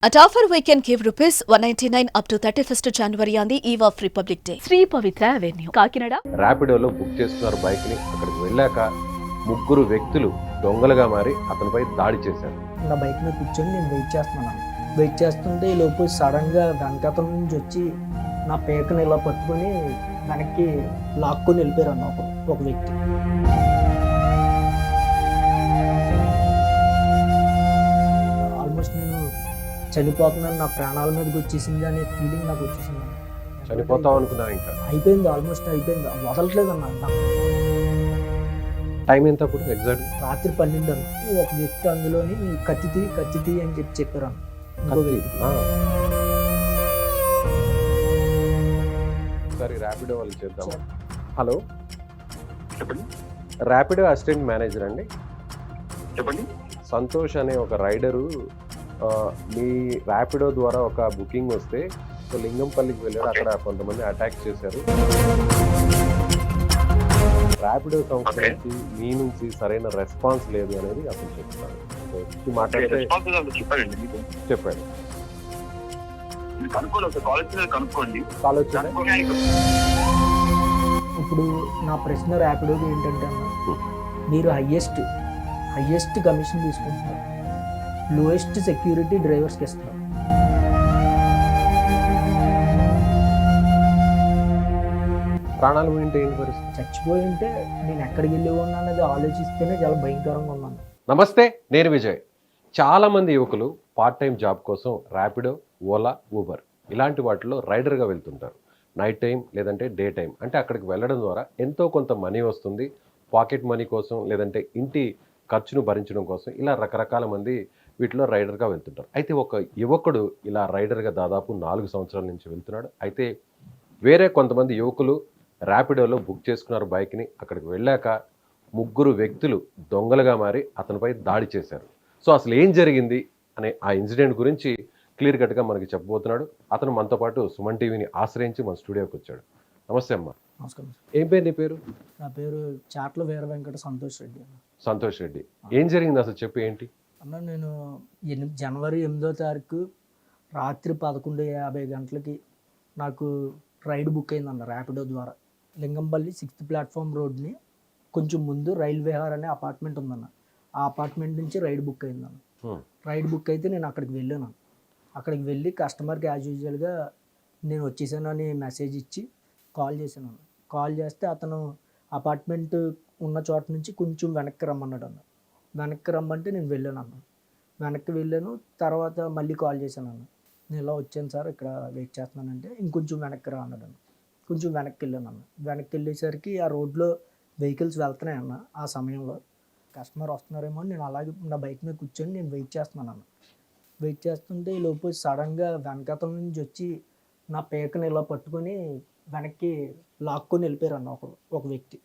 At offer we can give ₹199 up to 31st January on the eve of Republic Day. Sri Pavitra Avenue, Kakinada. ర్యాపిడోలో book చేస్తున్నారు బైక్ని. అక్కడికి వెళ్ళాక ముగ్గురు వ్యక్తులు దొంగలుగా మారి అతనిపై దాడి చేశారు. నా బైక్ మీద కూర్చొని నేను వెయిట్ చేస్తుంటే ఈ లోపు సడన్గా వెనకాతల నుంచి వచ్చి నా పేకను ఇలా పట్టుకొని వెనక్కి లాక్కొని వెళ్ళిపోయారు అన్న ఒక వ్యక్తి. ఆల్మోస్ట్ నేను చనిపోతున్నాను, నా ప్రాణాల మీదకి వచ్చేసింది అనే ఫీలింగ్ నాకు వచ్చేసింది. చనిపోతాం అనుకున్నా, ఇంకా అయిపోయింది, ఆల్మోస్ట్ అయిపోయింది, వదలట్లేదు అన్న. టైం ఎంత అప్పుడు ఎగ్జాక్ట్? రాత్రి 12 అన్న. ఒక వ్యక్తి అందులోని కత్తి అని చెప్పారు అన్న. ఇంకో వ్యక్తి ఒకసారి ర్యాపిడో వాళ్ళు చేద్దాం. హలో, చెప్పండి. ర్యాపిడో అసిస్టెంట్ మేనేజర్ అండి. చెప్పండి. సంతోష్ అనే ఒక రైడరు మీ ర్యాపిడో ద్వారా ఒక బుకింగ్ వస్తే లింగంపల్లికి వెళ్ళాడు. అక్కడ కొంతమంది అటాక్ చేశారు. ర్యాపిడో సంస్థ నుంచి మీ నుంచి సరైన రెస్పాన్స్ లేదు అనేది అతను చెప్తున్నాడు. మాట్లాడితే చెప్పాడు. ఇప్పుడు నా ప్రశ్న ర్యాపిడోకి ఏంటంటే అన్న, మీరు హయ్యెస్ట్ కమిషన్ తీసుకుంటున్నారు, లోయెస్ట్ సెక్యూరిటీ డ్రైవర్స్కి ఇస్తున్నారు. ప్రాణాలు పోయింటే ఏంటి పరిస్థితి? చచ్చిపోయి ఉంటే నేను ఎక్కడికి వెళ్ళి ఉన్నా అనేది ఆలోచిస్తేనే చాలా భయంకరంగా ఉన్నాను. నమస్తే, నేను విజయ్. చాలామంది యువకులు పార్ట్ టైం జాబ్ కోసం ర్యాపిడో, ఓలా, ఊబర్ ఇలాంటి వాటిలో రైడర్గా వెళ్తుంటారు. నైట్ టైం లేదంటే డే టైం. అంటే అక్కడికి వెళ్ళడం ద్వారా ఎంతో కొంత మనీ వస్తుంది. పాకెట్ మనీ కోసం లేదంటే ఇంటి ఖర్చును భరించడం కోసం ఇలా రకరకాల మంది వీటిలో రైడర్గా వెళ్తుంటారు. అయితే ఒక యువకుడు ఇలా రైడర్గా దాదాపు 4 సంవత్సరాల నుంచి వెళ్తున్నాడు. అయితే వేరే కొంతమంది యువకులు ర్యాపిడోలో బుక్ చేసుకున్నారు బైక్ని. అక్కడికి వెళ్ళాక ముగ్గురు వ్యక్తులు దొంగలుగా మారి అతనిపై దాడి చేశారు. సో అసలు ఏం జరిగింది అనే ఆ ఇన్సిడెంట్ గురించి క్లియర్ కట్గా మనకి చెప్పబోతున్నాడు. అతను మనతో పాటు సుమన్ టీవీని ఆశ్రయించి మన స్టూడియోకి వచ్చాడు. నమస్తే అమ్మ. నమస్కారం. ఏం పేరు నీ పేరు? నా పేరు చాట్ల వీర వెంకట సంతోష్ రెడ్డి. సంతోష్ రెడ్డి. ఏం జరిగింది అసలు చెప్పు, ఏంటి అన్న? నేను జనవరి 8వ తారీఖు రాత్రి 11:50 గంటలకి నాకు రైడ్ బుక్ అయిందన్న ర్యాపిడో ద్వారా. లింగంపల్లి 6th ప్లాట్ఫామ్ రోడ్ని కొంచెం ముందు రైల్ విహార్ అనే అపార్ట్మెంట్ ఉందన్న. ఆ అపార్ట్మెంట్ నుంచి రైడ్ బుక్ అయిందన్న. రైడ్ బుక్ అయితే నేను అక్కడికి వెళ్ళాను. అక్కడికి వెళ్ళి కస్టమర్కి యాజ్ యూజువల్గా నేను వచ్చేసానని మెసేజ్ ఇచ్చి కాల్ చేశాను. కాల్ చేస్తే అతను అపార్ట్మెంట్ ఉన్న చోట నుంచి కొంచెం వెనక్కి రమ్మన్నాడు అన్న. వెనక్కి రమ్మంటే నేను వెళ్ళాను అన్న. వెనక్కి వెళ్ళాను. తర్వాత మళ్ళీ కాల్ చేశాను అన్న. నేను ఇలా వచ్చాను సార్, ఇక్కడ వెయిట్ చేస్తున్నానంటే ఇంకొంచెం వెనక్కి రా అన్నాడు అన్న. కొంచెం వెనక్కి వెళ్ళాను అన్న. వెనక్కి వెళ్ళేసరికి ఆ రోడ్లో వెహికల్స్ వెళ్తున్నాయి అన్న. ఆ సమయంలో కస్టమర్ వస్తున్నారేమో అని నేను అలాగే నా బైక్ మీద కూర్చొని నేను వెయిట్ చేస్తున్నాను అన్న. వెయిట్ చేస్తుంటే ఈ లోపు సడన్గా వెనకాతల నుంచి వచ్చి నా పేకను ఇలా పట్టుకొని వెనక్కి లాక్కొని వెళ్ళిపోయారు అన్న ఒక వ్యక్తి.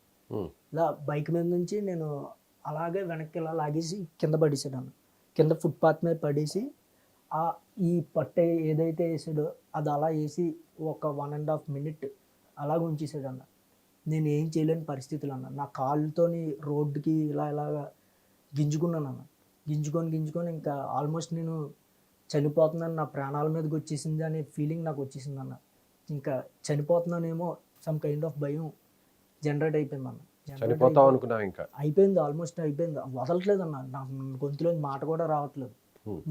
ఇలా బైక్ మీద నుంచి నేను అలాగే వెనక్కి ఇలా లాగేసి కింద పడేసాడు అన్న. కింద ఫుట్పాత్ మీద పడేసి ఈ పట్టే ఏదైతే వేసాడో అది అలా వేసి ఒక 1.5 minute అలాగ ఉంచేసాడు అన్న. నేను ఏం చేయలేని పరిస్థితులు అన్న. నా కాళ్ళతోని రోడ్డుకి ఇలాగా గింజుకున్నాను అన్న. గింజుకొని ఇంకా ఆల్మోస్ట్ నేను చనిపోతున్నాను, నా ప్రాణాల మీదకి వచ్చేసింది అనే ఫీలింగ్ నాకు వచ్చేసింది అన్న. ఇంకా చనిపోతున్నానేమో సమ్ కైండ్ ఆఫ్ భయం జనరేట్ అయిపోయింది అన్న. చనిపోతాం అనుకున్నా, ఇంకా అయిపోయింది, ఆల్మోస్ట్ అయిపోయింది, వదలట్లేదు అన్న. నాకు గొంతులో మాట కూడా రావట్లేదు.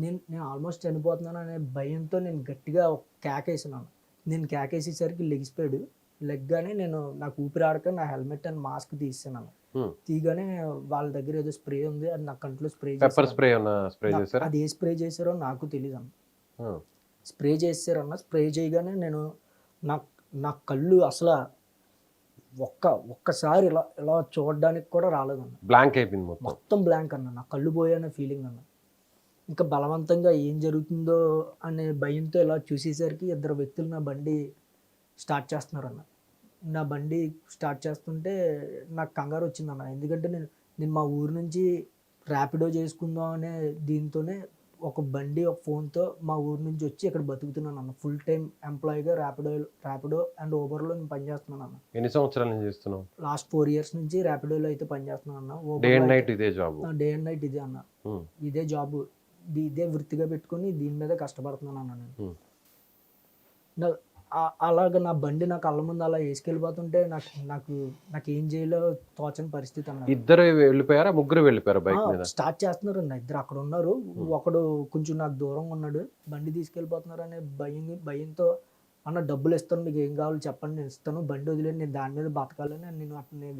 నేను ఆల్మోస్ట్ చనిపోతున్నాను అనే భయంతో నేను గట్టిగా కేకేసినాను. నేను కేకేసేసరికి లెగిసిపోయాడు. లెగ్గానే నాకు ఊపిరి ఆడక నా హెల్మెట్ అండ్ మాస్క్ తీసాను. తీగానే వాళ్ళ దగ్గర ఏదో స్ప్రే ఉంది, అది నా కంట్లో స్ప్రే చేశారు. అది ఏ స్ప్రే చేశారో నాకు తెలియదు అన్న. స్ప్రే చేశారన్న. స్ప్రే చేయగానే నా కళ్ళు అసలు ఒక్కసారి ఇలా చూడడానికి కూడా రాలేదన్న. బ్లాంక్ అయిపోయింది, మొత్తం బ్లాంక్ అన్న. నా కళ్ళు పోయనే ఫీలింగ్ అన్న. ఇంకా బలవంతంగా ఏం జరుగుతుందో అనే భయంతో ఇలా చూసేసరికి 2 వ్యక్తులు నా బండి స్టార్ట్ చేస్తున్నారన్న. నా బండి స్టార్ట్ చేస్తుంటే నాకు కంగారు వచ్చిందన్న. ఎందుకంటే నేను మా ఊరు నుంచి ర్యాపిడో చేసుకుందాం అనే దీంతోనే ఒక ఫోన్తో మా ఊరు నుంచి వచ్చి ఇక్కడ బతుకుతున్నాను అన్న. ఫుల్ టైం ఎంప్లాయీగా ర్యాపిడో అండ్ ఊబర్లో నేను పనిచేస్తున్నాను అన్న. ఎన్ని సంవత్సరాల నుంచి చేస్తున్నావు? లాస్ట్ 4 years నుంచి ర్యాపిడోలో అయితే పనిచేస్తున్నాను అన్న. డే అండ్ నైట్ ఇదే జాబ్? డే అండ్ నైట్ ఇదే అన్న. ఇదే జాబ్. ఇదే వృత్తిగా పెట్టుకొని దీని మీద కష్టపడుతున్నాను అన్న నేను. Hmm. అలాగ నా బండి నా కళ్ళ ముందు అలా వేసుకెళ్ళిపోతుంటే నాకు నాకు నాకు ఏం చేయాలో తోచని పరిస్థితి అన్న. ఇద్దరు వెళ్ళిపోయారా, ముగ్గురు వెళ్ళిపోయారా బైక్ మీద? స్టార్ట్ చేస్తున్నారు అన్న, ఇద్దరు అక్కడ ఉన్నారు. ఒకడు కొంచెం నాకు దూరంగా ఉన్నాడు, బండి తీసుకెళ్ళిపోతున్నారు అనే భయంతో అన్న డబ్బులు ఇస్తాను, మీకు ఏం కావాలో చెప్పండి నేను ఇస్తాను, బండి వదిలేని నేను దాని మీద బతకాలని నేను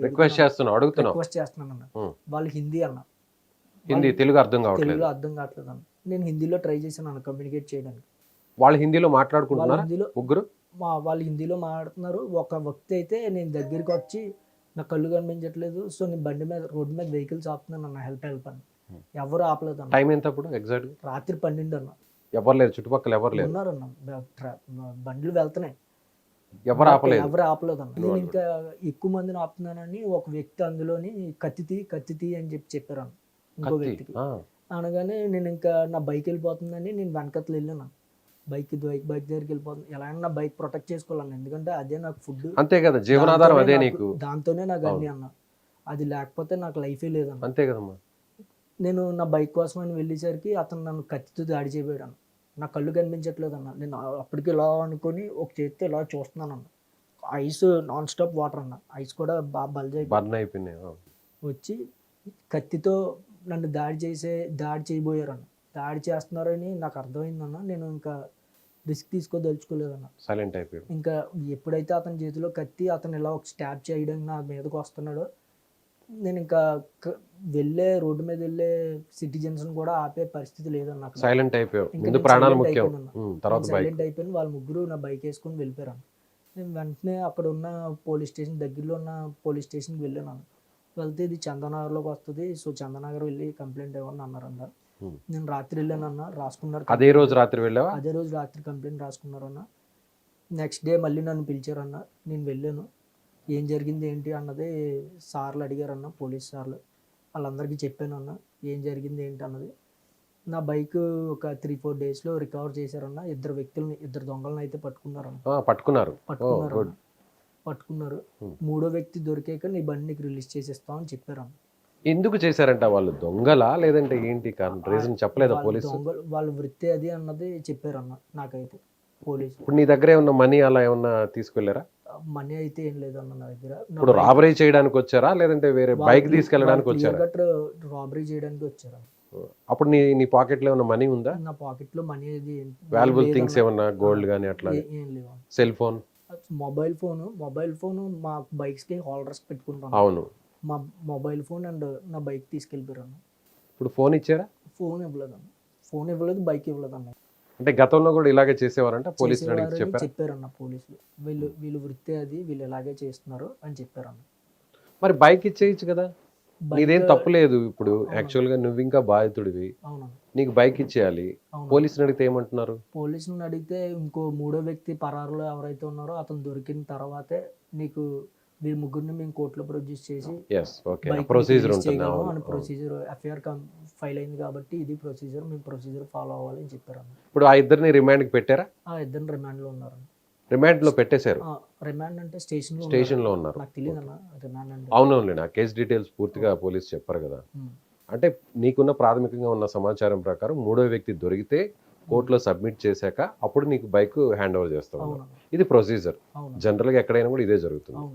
రిక్వెస్ట్ చేస్తున్నావు, అడుగుతున్నావు. రిక్వెస్ట్ చేస్తున్నాను అన్న. వాళ్ళు హిందీ అన్న, హిందీ తెలుగు అర్థం కావట్లేదు. తెలుగులో అర్థం కావట్లేదు అన్న. నేను హిందీలో ట్రై చేశాను అన్న కమ్యూనికేట్ చేయడానికి. వాళ్ళు హిందీలో వాళ్ళు మాట్లాడుకుంటున్నారా హిందీలో ముగ్గురు? వాళ్ళు హిందీలో మాట్లాడుతున్నారు. ఒక వ్యక్తి అయితే నేను దగ్గరికి వచ్చి నా కళ్ళు కనిపించట్లేదు, సో నేను బండి మీద రోడ్డు మీద వెహికల్స్ ఆపుతున్నాను అన్న, హెల్ప్ అని. ఎవరు ఆపలేదు అన్న. టైం ఎంత అప్పుడు ఎగ్జాక్ట్? రాత్రి 12 అన్న. ఎవరు లేరు చుట్టుపక్కల, ఎవరు లేరు, ఉన్నారన్న, బండ్లు వెళ్తున్నాయి, ఎవరు ఆపలేదు. ఎవరు ఆపలేదు అన్న. నేను ఇంకా ఎక్కువ మందిని ఆపుతున్నానని ఒక వ్యక్తి అందులోని కత్తి అని చెప్పారు అన్న ఇంకో వ్యక్తికి. అనగానే నేను ఇంకా నా బైక్ వెళ్ళిపోతుందని నేను వెనకట్లు వెళ్ళాను. బైక్ దగ్గరికి వెళ్ళిపోతుంది, ఎలా అయినా నా బైక్ ప్రొటెక్ట్ చేసుకోవాలన్న, ఎందుకంటే అదే నాకు ఫుడ్, అంతే కదా, జీవనాధారం అదే నీకు. దాంతోనే నాకు అన్ని అన్న, అది లేకపోతే నాకు లైఫే లేదన్న. అంతే కదమ్మా. నేను నా బైక్ కోసం అని వెళ్ళేసరికి అతను నన్ను కత్తితో దాడి చేయబోయాడు అన్న. నా కళ్ళు కనిపించట్లేదు అన్న. నేను అప్పటికి ఇలా అనుకొని ఒక చేతితో ఇలా చూస్తున్నాను అన్న. ఐస్ నాన్ స్టాప్ వాటర్ అన్న, ఐస్ కూడా బాగా బర్న్ అయిపోయినాయి. వచ్చి కత్తితో నన్ను దాడి చేయబోయారన్న. దాడి చేస్తున్నారని నాకు అర్థమైందన్న. నేను ఇంకా రిస్క్ తీసుకోదలుచుకోలేదన్న, సైలెంట్ అయిపోయాడు. ఇంకా ఎప్పుడైతే అతని చేతిలో కత్తి అతను ఇలా ఒక స్టాబ్ చేయడానికి నా మీదకి వస్తున్నాడో, నేను ఇంకా రోడ్డు మీద వెళ్ళే సిటిజన్స్ కూడా ఆపే పరిస్థితి లేదన్న. సైలెంట్ అయిపోయావు, ముందు ప్రాణాలు ముఖ్యం, తర్వాత బైక్. సైలెంట్ అయిపోయిన వాళ్ళ ముగ్గురు నా బైక్ వేసుకొని వెళ్ళిపోయారు. నేను వెంటనే అక్కడ ఉన్న పోలీస్ స్టేషన్, దగ్గరలో ఉన్న పోలీస్ స్టేషన్కి వెళ్ళాను. వెళ్తే ఇది చందనగర్లోకి వస్తుంది, సో చందనగర్ వెళ్ళి కంప్లైంట్ ఇవ్వండి అన్నారు అన్న. నేను రాత్రి వెళ్ళాను అన్న, రాసుకున్నారు. అదే రోజు రాత్రి వెళ్ళావా? అదే రోజు రాత్రి కంప్లైంట్ రాసుకున్నారు అన్న. నెక్స్ట్ డే మళ్ళీ నన్ను పిలిచారన్న, నేను వెళ్ళాను. ఏం జరిగింది ఏంటి అన్నది సార్లు అడిగారన్న, పోలీస్ సార్లు. వాళ్ళందరికీ చెప్పాను అన్న ఏం జరిగింది ఏంటి అన్నది. నా బైక్ ఒక 3-4 డేస్లో రికవర్ చేశారన్న. ఇద్దరు దొంగలను అయితే పట్టుకున్నారు. మూడో వ్యక్తి దొరికాక నీ బండి నీకు రిలీజ్ చేసేస్తామని చెప్పారన్న. ఎందుకు చేశారంట వాళ్ళు? దొంగలా లేదంటే ఏంటి కారణం, రీజన్ చెప్పలేదా పోలీసు? దొంగలు వాళ్ళ వృత్తి అది అన్నది చెప్పారన్న నాకైతే పోలీసు. ఇప్పుడు నీ దగ్గర ఏమన్నా మనీ అలా ఏమన్నా తీసుకెళ్లారా? మనీ అయితే ఏం లేదన్న నా దగ్గర. ఇప్పుడు రాబరీ చేయడానికి వచ్చారా లేదంటే వేరే బైక్ తీసుకెళ్ళడానికి వచ్చారా? రాబరీ చేయడానికి వచ్చారా? అప్పుడు నీ పాకెట్ లో ఏమన్నా మనీ ఉందా? నా పాకెట్ లో మనీ అది వాల్యుబుల్ థింగ్స్ ఏమన్నా, గోల్డ్ గానీ అట్లా? ఏం లేవు. సెల్ ఫోన్, మొబైల్ ఫోన్ మా బైక్స్ కి హోల్డర్స్ పెట్టుకుంటాం. అవును. మా మొబైల్ ఫోన్ అండ్ నా బైక్ తీసుకెళ్ళిపోయారు. ఇప్పుడు ఫోన్ ఇచ్చారా? ఫోన్ ఇవ్వలేదు, బైక్ ఇవ్వలేదు అన్న. అంటే గతంలో కూడా ఇలాగే చేసేవారంట, పోలీసులు అడిగి చెప్పారన్న పోలీసులు. వీళ్ళు వృత్తి అది, వీళ్ళు ఇలాగే చేస్తున్నారు అని చెప్పారన్న. మరి బైక్ ఇచ్చేయచ్చు కదా, నీదేం తప్పు లేదు. ఇప్పుడు యాక్చువల్ గా నువ్వు ఇంకా బాధితుడివి, నీకు బైక్ ఇచ్చేయాలి. పోలీసుని అడిగితే ఏమంటున్నారు? పోలీసుని అడిగితే ఇంకో మూడో వ్యక్తి పరారులో ఎవరైతే ఉన్నారో అతను దొరికిన తర్వాతే నీకు వీళ్ళ ముగ్గురిని మేము కోర్టులో ప్రొడ్యూస్ చేసి ప్రొసీజర్ ఎఫ్ఐఆర్ ఫైల్ అయింది కాబట్టి ఇది ప్రొసీజర్, మేము ప్రొసీజర్ ఫాలో అవ్వాలి అని చెప్పారు. ఇప్పుడు ఆ ఇద్దరిని రిమాండ్ కి పెట్టారా? ఆ ఇద్దరిని రిమాండ్ లో ఉన్నారు. రిమాండ్ లో పెట్టేశారు? రిమాండ్ అంటే స్టేషన్ లో ఉన్నారు. నాకు తెలియదు అన్న రిమాండ్ అంటే. అవునవును, నా కేసు డీటెయిల్స్ పూర్తిగా పోలీసు చెప్పారు కదా. అంటే నీకున్న ప్రాథమికంగా ఉన్న సమాచారం ప్రకారం మూడో వ్యక్తి దొరికితే కోర్టులో సబ్మిట్ చేశాక అప్పుడు నీకు బైక్ హ్యాండ్ ఓవర్ చేస్తాం. ఇది ప్రొసీజర్, జనరల్ గా ఎక్కడైనా కూడా ఇదే జరుగుతుంది.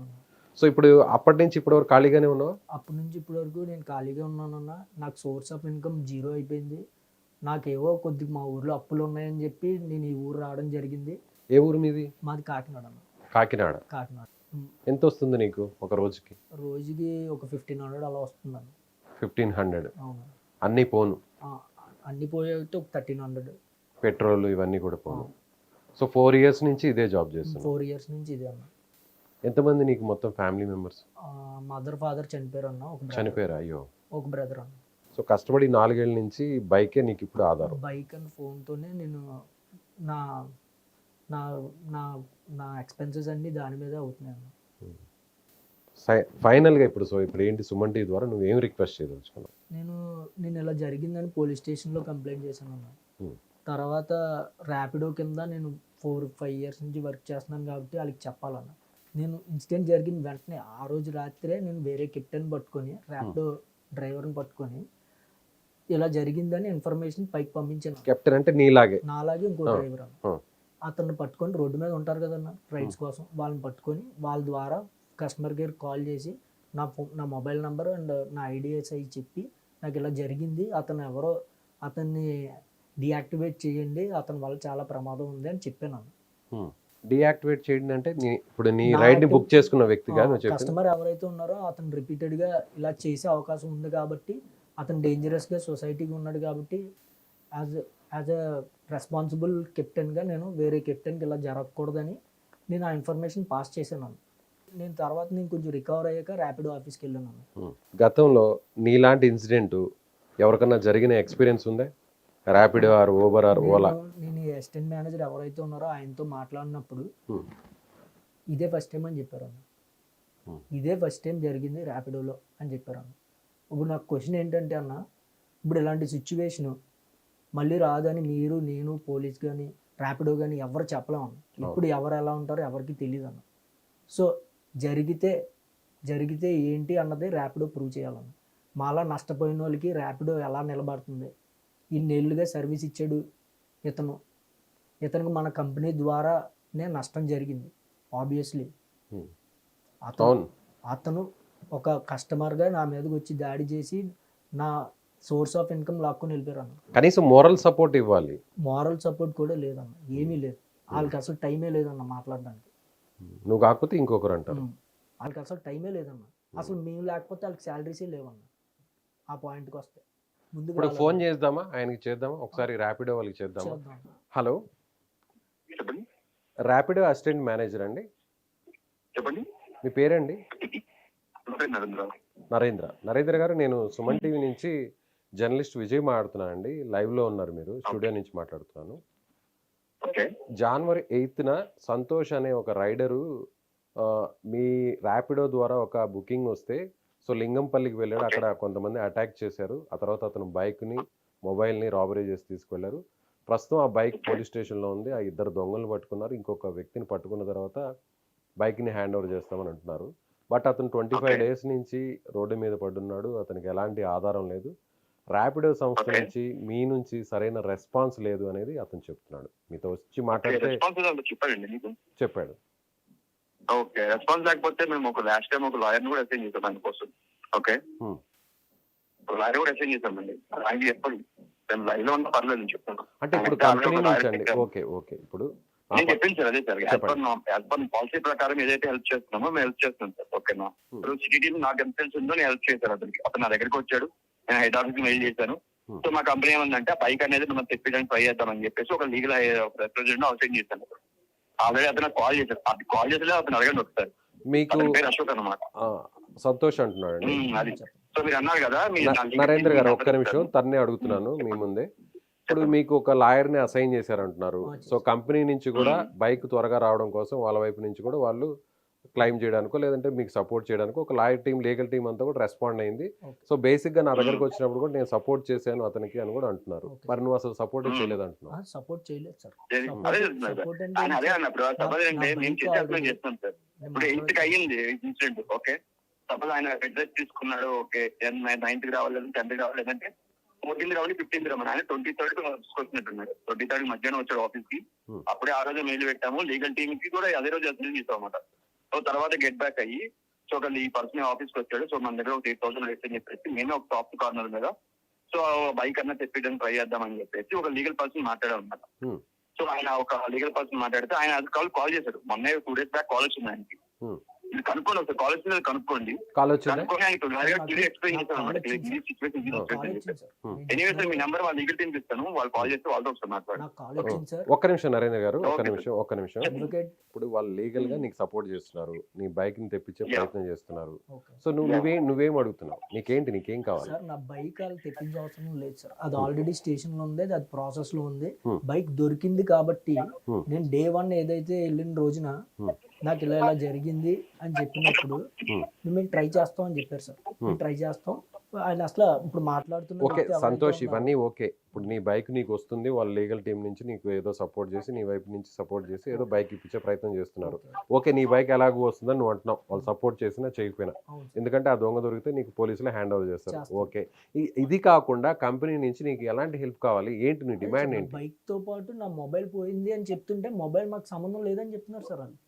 సో ఇప్పుడు అప్పటి నుంచి ఇప్పటి వరకు ఖాళీగానే ఉన్నావా? అప్పటి నుంచి ఇప్పటి వరకు నేను ఖాళీగా ఉన్నానన్న. నాకు సోర్స్ ఆఫ్ ఇన్కమ్ 0 అయిపోయింది. నాకేవో కొద్దిగా మా ఊర్లో అప్పులు ఉన్నాయని చెప్పి నేను ఈ ఊరు రావడం జరిగింది. ఏ ఊరు మీది? మాది కాకినాడ అన్న. కాకినాడ. ఎంత వస్తుంది నీకు ఒక రోజుకి? రోజుకి ఒక 1500 అలా వస్తుందన్న. 1500? అవును. అన్నీ పోను? అన్ని పోయేస్తే ఒక 1300. పెట్రోల్ ఇవన్నీ కూడా పోను. సో 4 ఇయర్స్ నుంచి ఇదే జాబ్ చేస్తున్నాను? 4 ఇయర్స్ నుంచి ఇదే అన్న. ఎంతమంది నీకు మొత్తం ఫ్యామిలీ మెంబర్స్? మదర్ ఫాదర్ చనిపోయారు అన్న. చనిపోయారు? అయ్యో. ఒక బ్రదర్ అన్న. సో కష్టపడి 4 ఏళ్ళ నుంచి బైకే నీకు ఇప్పుడు ఆధారం? బైక్ అండ్ ఫోన్తోనే నేను నా నా నా నా ఎక్స్పెన్సెస్ అన్నీ దాని మీద అవుతున్నాయి అన్న. ఫైనల్గా ఇప్పుడు ఏంటి సుమన్ టీ ద్వారా నువ్వు ఏం రిక్వెస్ట్ చేయదలుచుకున్నావు? నేను ఇలా జరిగిందని పోలీస్ స్టేషన్లో కంప్లైంట్ చేశాను అన్న. తర్వాత ర్యాపిడో కింద నేను 4-5 ఇయర్స్ నుంచి వర్క్ చేస్తున్నాను కాబట్టి వాళ్ళకి చెప్పాలన్న. నేను ఇన్సిడెంట్ జరిగిన వెంటనే ఆ రోజు రాత్రే నేను వేరే కెప్టెన్ పట్టుకొని ర్యాపిడో డ్రైవర్ని పట్టుకొని ఇలా జరిగిందని ఇన్ఫర్మేషన్ పైకి పంపించాను. కెప్టెన్ అంటే నీలాగే. నాలాగే ఇంకో డ్రైవర్ అన్న. ఆ. అతన్ని పట్టుకొని రోడ్డు మీద ఉంటారు కదన్న రైడ్స్ కోసం, వాళ్ళని పట్టుకొని వాళ్ళ ద్వారా కస్టమర్ కేర్ కాల్ చేసి నా మొబైల్ నెంబర్ అండ్ నా ఐడిఎస్ఐ చెప్పి నాకు ఇలా జరిగింది, అతను ఎవరో అతన్ని డియాక్టివేట్ చేయండి, అతని వల్ల చాలా ప్రమాదం ఉంది అని చెప్పాను. డియాక్టివేట్ చేయండి అంటే ఇప్పుడు నీ రైడ్ ని బుక్ చేసుకున్న వ్యక్తిగా నువ్వు చెప్పింది. కస్టమర్ ఎవరైతే ఉన్నారో అతను రిపీటెడ్గా ఇలా చేసే అవకాశం ఉంది కాబట్టి, అతను డేంజరస్గా సొసైటీకి ఉన్నాడు కాబట్టి యాజ్ అ రెస్పాన్సిబుల్ కెప్టెన్గా నేను వేరే కెప్టెన్కి ఇలా జరగకూడదని నేను ఆ ఇన్ఫర్మేషన్ పాస్ చేశాను. నేను కొంచెం రికవర్ అయ్యాక ర్యాపిడో ఆఫీస్కి వెళ్ళాను. గతంలో నీలాంటి ఇన్సిడెంట్ ఎవరికన్నా జరిగిన ఎక్స్పీరియన్స్ ఉందా? Rapido or Uber or Ola? నేను అసిస్టెంట్ మేనేజర్ ఎవరైతే ఉన్నారో ఆయనతో మాట్లాడినప్పుడు ఇదే ఫస్ట్ టైం అని చెప్పారు అన్న. ఇదే ఫస్ట్ టైం జరిగింది ర్యాపిడోలో అని చెప్పారు అన్న. ఇప్పుడు నాకు క్వశ్చన్ ఏంటంటే అన్న, ఇప్పుడు ఇలాంటి సిచ్యువేషన్ మళ్ళీ రాదని మీరు, నేను, పోలీస్ కానీ ర్యాపిడో కానీ ఎవరు చెప్పలేము అన్న. ఇప్పుడు ఎవరు ఎలా ఉంటారో ఎవరికి తెలియదు అన్న. సో జరిగితే ఏంటి అన్నది ర్యాపిడో ప్రూవ్ చేయాలన్న. మాలా నష్టపోయిన వాళ్ళకి ర్యాపిడో ఎలా నిలబడుతుంది, ఇన్నేళ్ళుగా సర్వీస్ ఇచ్చాడు ఇతనికి మన కంపెనీ ద్వారానే నష్టం జరిగింది. ఆబ్వియస్లీ అతను ఒక కస్టమర్గా నా మీదకి వచ్చి దాడి చేసి నా సోర్స్ ఆఫ్ ఇన్కమ్ లాక్కొని వెళ్ళిపోయారు. కనీసం మోరల్ సపోర్ట్ ఇవ్వాలి. మోరల్ సపోర్ట్ కూడా లేదన్న, ఏమీ లేదు. వాళ్ళకి అసలు టైమే లేదన్న మాట్లాడడానికి. నువ్వు కాకపోతే ఇంకొకరు అంటారు. వాళ్ళకి అసలు టైమే లేదన్న. అసలు మేము లేకపోతే వాళ్ళకి శాలరీసే లేవన్న. ఆ పాయింట్కి వస్తే ముందు ఇప్పుడు ఫోన్ చేద్దామా, ఆయనకి చేద్దామా, ఒకసారి ర్యాపిడో వాళ్ళకి చేద్దామా? హలో, చెప్పండి. ర్యాపిడో అసిస్టెంట్ మేనేజర్ అండి, చెప్పండి. మీ పేరండి? నరేంద్ర. నరేంద్ర గారు, నేను సుమన్ టీవీ నుంచి జర్నలిస్ట్ విజయ్ మాట్లాడుతున్నాను అండి. లైవ్లో ఉన్నారు మీరు, స్టూడియో నుంచి మాట్లాడుతున్నాను. జనవరి 8న సంతోష్ అనే ఒక రైడరు మీ ర్యాపిడో ద్వారా ఒక బుకింగ్ వస్తే సో లింగంపల్లికి వెళ్ళాడు. అక్కడ కొంతమంది అటాక్ చేశారు. ఆ తర్వాత అతను బైక్ని, మొబైల్ని రాబరీ చేసి తీసుకువెళ్ళారు. ప్రస్తుతం ఆ బైక్ పోలీస్ స్టేషన్లో ఉంది. ఆ 2 దొంగలను పట్టుకున్నారు. ఇంకొక వ్యక్తిని పట్టుకున్న తర్వాత బైక్ని హ్యాండ్ ఓవర్ చేస్తామని అంటున్నారు. బట్ అతను 25 డేస్ నుంచి రోడ్డు మీద పడున్నాడు. అతనికి ఎలాంటి ఆధారం లేదు. ర్యాపిడో సంస్థ నుంచి మీ నుంచి సరైన రెస్పాన్స్ లేదు అనేది అతను చెప్తున్నాడు. మీతో వచ్చి మాట్లాడితే చెప్పాడు. ఓకే, రెస్పాన్స్ లేకపోతే మేము లాస్ట్ టైం ఒక లాయర్ కూడా అసైన్ చేసాం దానికోసం. ఓకే, లాయర్ కూడా అసైన్ చేసామండి. ఆయన చెప్పండి, మేము లైవ్ లో ఉన్నా పర్లేదు చెప్తాను. అంటే ఇప్పుడు కంపెనీ నుంచి అండి. ఓకే, ఇప్పుడు నేను చెప్పింది సార్ అదే సార్, యాజ్ పర్ పాలసీ ప్రకారం ఏదైతే హెల్ప్ చేస్తున్నామో మేము హెల్ప్ చేస్తున్నాం సార్. ఓకేనా, ఇప్పుడు సిటీలో నాకు ఎంత తెలిసి ఉందో నేను హెల్ప్ చేశాను అతనికి. అతను నా దగ్గరికి వచ్చాడు, నేను హెడ్ ఆఫీస్ మెయిల్ చేశాను. సో మా కంపెనీ ఏమందంటే ఆ బైక్ అనేది మనం తెప్పించడానికి ట్రై చేద్దామని చెప్పేసి ఒక లీగల్ రిప్రజెంటేటివ్ అవసరం చేశాను. ఆల్రెడీ అతను కాల్ చేశారు. అది కాల్ చేసే అతను అడగండి ఒకసారి. మీకు పేరు అశోక్ అనమాట. సంతోష్ అంటున్నాడు. అది సో మీరు అన్నారు కదా. నరేంద్ర గారు, ఒక్క నిమిషం, తన్నే అడుగుతున్నాను మీ ముందే. ఇప్పుడు మీకు ఒక లాయర్ని అసైన్ చేశారంటున్నారు. సో కంపెనీ నుంచి కూడా బైక్ త్వరగా రావడం కోసం వాళ్ళ వైపు నుంచి కూడా వాళ్ళు క్లైమ్ చేయడానికో లేదంటే మీకు సపోర్ట్ చేయడానికి ఒక లాయర్ టీం, లీగల్ టీం అంతా కూడా రెస్పాండ్ అయింది. సో బేసిక్గా నా దగ్గరకు వచ్చినప్పుడు కూడా నేను సపోర్ట్ చేశాను అతనికి అని కూడా అంటున్నారు. మరి నువ్వు అసలు సపోర్ట్ చేయలేదు అంటున్నావు. సపోర్ట్ చేయలేదు సార్. ఇప్పుడు 8కి అయ్యింది ఇన్సిడెంట్. ఓకే, సపోజ్ ఆయన అడ్రస్ తీసుకున్నాడు. ఓకే, 9th రావాలి, 10th రావాలి, లేదంటే 14th రావాలి, 15th రావాలి. ఆయన 23rd తీసుకొచ్చినట్టున్నాడు. 23rd మధ్యాహ్నం వచ్చాడు ఆఫీస్ కి. అప్పుడే ఆ రోజు మెయిల్ పెట్టాము. లీగల్ టీమ్ కి కూడా అదే రోజు అసలు చేసాం అన్నమాట. సో తర్వాత గెట్ బ్యాక్ అయ్యి సో ఒక ఈ పర్సన్ ఆఫీస్కి వచ్చాడు. సో మన దగ్గర ఒక 8,000 వేస్ట్ అని చెప్పేసి మేమే ఒక టాప్ కార్నర్ మీద సో బైక్ అన్నా తెప్పించడానికి ట్రై చేద్దామని చెప్పేసి ఒక లీగల్ పర్సన్ మాట్లాడారు అనమాట. సో ఆయన ఒక లీగల్ పర్సన్ మాట్లాడితే ఆయన అది కాల్ చేశాడు. మొన్న 2 days బ్యాక్ కాల్ వచ్చింది ఆయనకి. ఇది కనుక్కోండి ఒకసారి, కాల్ వచ్చింది కనుక్కోండి. కనుక్కొని ఆయన ఎక్స్ప్లెయిన్ చేశాను అనమాట. ఎనీవే సార్ మీ నెంబర్ వాళ్ళ లీగల్ టీమ్ ఇస్తాను, వాళ్ళు కాల్ చేస్తే వాళ్ళతో ఒకసారి మాట్లాడు. ఒక్క నిమిషం నరేంద్ర గారు, ఒక్క నిమిషం. ఇప్పుడు వాళ్ళు లీగల్ గా నీకు సపోర్ట్ చేస్తున్నారు, నీ బైక్ ని తెప్పించే ప్రయత్నం చేస్తున్నారు. సో నువ్వేం అడుగుతున్నావు? నీకేం కావాలి? సార్ నా బైక్ వాళ్ళు తెప్పించే అవసరం లేదు సార్. అది ఆల్రెడీ స్టేషన్ లో ఉంది, అది ప్రాసెస్ లో ఉంది. బైక్ దొరికింది కాబట్టి నేను day 1 ఏదైతే వెళ్ళిన రోజున నాకు ఇలా జరిగింది అని చెప్పినప్పుడు మేము ట్రై చేస్తాం అని చెప్పారు సార్. మేము ట్రై చేస్తాం, ఆయన అసలు ఇప్పుడు మాట్లాడుతున్న ఓకే వ్యక్తి ఎవరైతే సంతోష్, ఉన్నారో, ఇవన్నీ ఓకే. ఇప్పుడు నీ బైక్ నీకు వస్తుంది, వాళ్ళ లీగల్ టీం నుంచి నీకు ఏదో సపోర్ట్ చేసి, నీ వైపు నుంచి సపోర్ట్ చేసి ఏదో బైక్ ఇప్పించే ప్రయత్నం చేస్తున్నారు. ఓకే, నీ బైక్ ఎలాగో వస్తుందని నువ్వు అంటున్నావు, వాళ్ళు సపోర్ట్ చేసినా చేయకపోయినా, అవును సార్, ఎందుకంటే ఆ దొంగ దొరికితే నీకు పోలీసులు హ్యాండ్ ఓవర్ చేస్తారు. చేస్తారు. ఓకే, ఇది కాకుండా కంపెనీ నుంచి నీకు ఎలాంటి హెల్ప్ కావాలి, ఏంటి నీ డిమాండ్ ఏంటి? బైక్ తో పాటు నా మొబైల్ పోయింది అని చెప్తుంటే మొబైల్ మాకు సంబంధం లేదని చెప్తున్నారు సార్ వాళ్ళు.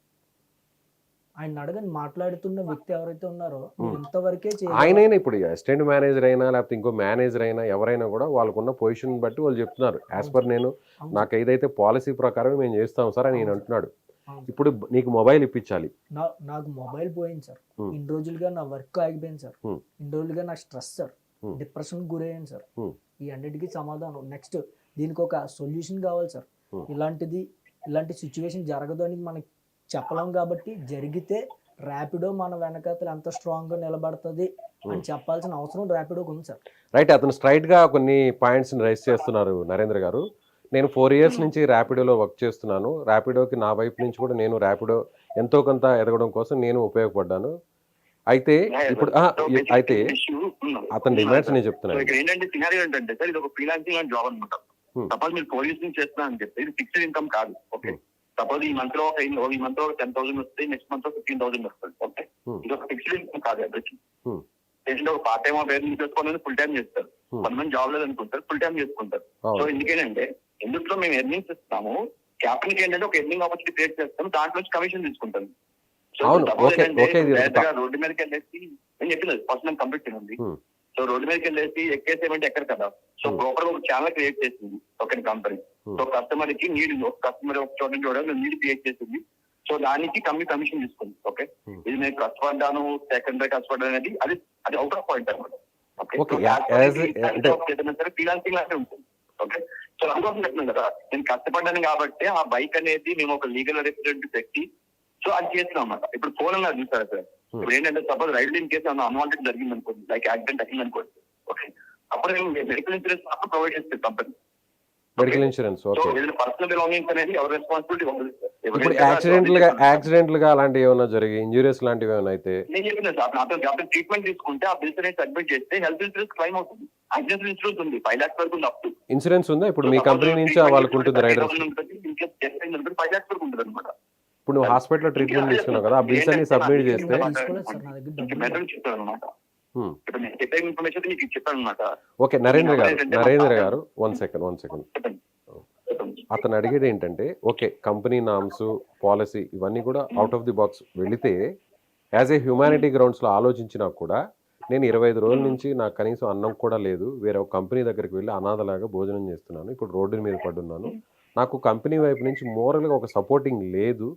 ఆయన అడగని మాట్లాడుతున్న వ్యక్తి ఎవరైతే ఉన్నారో మీరు ఇంతవరకే ఆయనైనా ఇప్పుడు అసిస్టెంట్ మేనేజర్ అయినా లేకపోతే ఇంకో మేనేజర్ అయినా ఎవరైనా కూడా వాళ్ళకున్న పొజిషన్ బట్టి వాళ్ళు చెప్తున్నారు, యాజ్ పర్ నేను నాకు ఏదైతే పాలసీ ప్రకారం మేము చేస్తాం సార్ అని నేను అంటున్నాడు. ఇప్పుడు నీకు మొబైల్ ఇప్పించాలి, నాకు మొబైల్ పోయింది సార్, ఇన్ని రోజులుగా నా వర్క్ ఆగిపోయింది సార్, ఇన్ని రోజులుగా నా స్ట్రెస్ సార్, డిప్రెషన్ గురయ్యాను సార్, ఈ అన్నిటికీ సమాధానం నెక్స్ట్ దీనికి ఒక సొల్యూషన్ కావాలి సార్. ఇలాంటి సిచ్యువేషన్ జరగదు అని మనకి చెప్పలేం, కాబట్టి జరిగితే ర్యాపిడో మన వెనకాతలు ఎంత స్ట్రాంగ్ గా నిలబడుతుంది అని చెప్పాల్సిన అవసరం ర్యాపిడోకి ఉంది సార్. రైట్, అతను స్ట్రైట్ గా కొన్ని పాయింట్స్ రైస్ చేస్తున్నారు నరేంద్ర గారు. నేను 4 years నుంచి ర్యాపిడోలో వర్క్ చేస్తున్నాను, ర్యాపిడోకి నా వైపు నుంచి కూడా నేను ర్యాపిడో ఎంతో కొంత ఎదగడం కోసం నేను ఉపయోగపడ్డాను. అయితే ఇప్పుడు అయితే అతని డిమాండ్స్ నేను చెప్తున్నాను. ఇక్కడ ఏంటంటే సినారియో ఏంటంటే సార్, ఇది ఒక ఫ్రీలాన్సింగ్ జాబ్ అనమాట. సపోజ్ మీరు పోలీస్ నుంచి చేస్తున్నా అని చెప్తే ఇది ఫిక్స్డ్ ఇన్కమ్ కాదు. ఓకే, సపోజ్ ఈ మంత్ లో 10,000 వస్తాయి, నెక్స్ట్ మంత్ లో 15,000 వస్తుంది. ఓకే, ఇది ఒక ఫిక్స్డ్ ఇన్కమ్ కాదు. ఎవరికి ఏంటంటే ఒక పార్ట్ టైం పేరు చేసుకోవాలని ఫుల్ టైం చేస్తారు, కొంతమంది జాబ్ లేదు అనుకుంటారు, ఫుల్ టైం చేసుకుంటారు. సో ఎందుకేనంటే ఎందులో మేము ఎర్నింగ్స్ ఇస్తాము, క్యాపిటల్ ఏంటంటే ఒక ఎర్నింగ్ ఆపర్చునిటీ క్రియేట్ చేస్తాము, దాంట్లో నుంచి కమిషన్ తీసుకుంటాం. రోడ్డు మీదకి వెళ్ళేసి నేను చెప్పిన ఫస్ట్ టైం కంప్లీట్ చేయండి. సో రోడ్డు మీదకి వెళ్ళేసి ఎక్కేసేమంటే ఎక్కడ కదా. సో ప్రాపర్ ఒక ఛానల్ క్రియేట్ చేసింది ఒక కంపెనీ. సో కస్టమర్ కి నీడ్, కస్టమర్ ఒక చోట చూడాలి నీడ్ క్రియేట్ చేసింది. సో దానికి కమిషన్ తీసుకుంది. ఓకే, ఇది నేను కష్టపడ్డాను, సెకండరీ కష్టపడ్డాను అనేది అది అవుట్ ఆఫ్ పాయింట్ అనమాట. ఫ్రీలాన్సింగ్ లాంటి ఉంటుంది. ఓకే, సో అందుకోసం చెప్తున్నాను కదా, నేను కష్టపడ్డాను కాబట్టి ఆ బైక్ అనేది మేము ఒక లీగల్ రిప్రజెంటేటివ్ పెట్టి సో అది చేస్తున్నాం అన్నమాట. ఇప్పుడు ఫోన్ అన్నారు చూసారా సార్, ఇప్పుడు ఏంటంటే suppose ride in case unwanted జరిగింది అనుకోండి, లైక్ యాక్సిడెంట్ అయింది అనుకోండి. ఓకే, అప్పుడు మేము మెడికల్ ఇన్సూరెన్స్ అప్పుడు ప్రొవైడ్ చేస్తుంది company. Medical insurance personal belongings అనేది ఎవరి రెస్పాన్సిబిలిటీ ఉండదు సార్. ఇప్పుడు యాక్సిడెంట్లుగా అలాంటివి ఏమైనా జరిగి ఇంజురీస్ లాంటివి ఏమైనా అయితే నేను చెప్పిన సార్, అతను ట్రీట్మెంట్ తీసుకుంటే ఆ బిల్స్ అనేది సబ్మిట్ చేస్తే హెల్త్ ఇన్సూరెన్స్ క్లైమ్ అవుతుంది. యాక్సిడెంట్ ఇన్సూరెన్స్ ఉంది, 5 lakhs వరకు ఉంది. అప్ ఇన్సూరెన్స్ ఉందా ఇప్పుడు మీ కంపెనీ నుంచి వాళ్ళకు ఉంటుంది రైడర్? 5 lakhs వరకు ఉంటుంది అనమాట. ఇప్పుడు నువ్వు హాస్పిటల్లో ట్రీట్మెంట్ తీసుకున్నావు కదా, ఆ బిల్స్ అన్ని సబ్మిట్ చేస్తే ఓకే. నరేంద్ర గారు 1 second. అతను అడిగేది ఏంటంటే, ఓకే కంపెనీ నామ్స్ పాలసీ ఇవన్నీ కూడా అవుట్ ఆఫ్ ది బాక్స్ వెళితే యాజ్ ఏ హ్యూమానిటీ గ్రౌండ్స్లో ఆలోచించినా కూడా నేను 25 రోజుల నుంచి నాకు కనీసం అన్నం కూడా లేదు, వేరే ఒక కంపెనీ దగ్గరికి వెళ్ళి అనాథలాగా భోజనం చేస్తున్నాను, ఇప్పుడు రోడ్డు మీద పడున్నాను, నాకు కంపెనీ వైపు నుంచి మోరల్గా ఒక సపోర్టింగ్ లేదు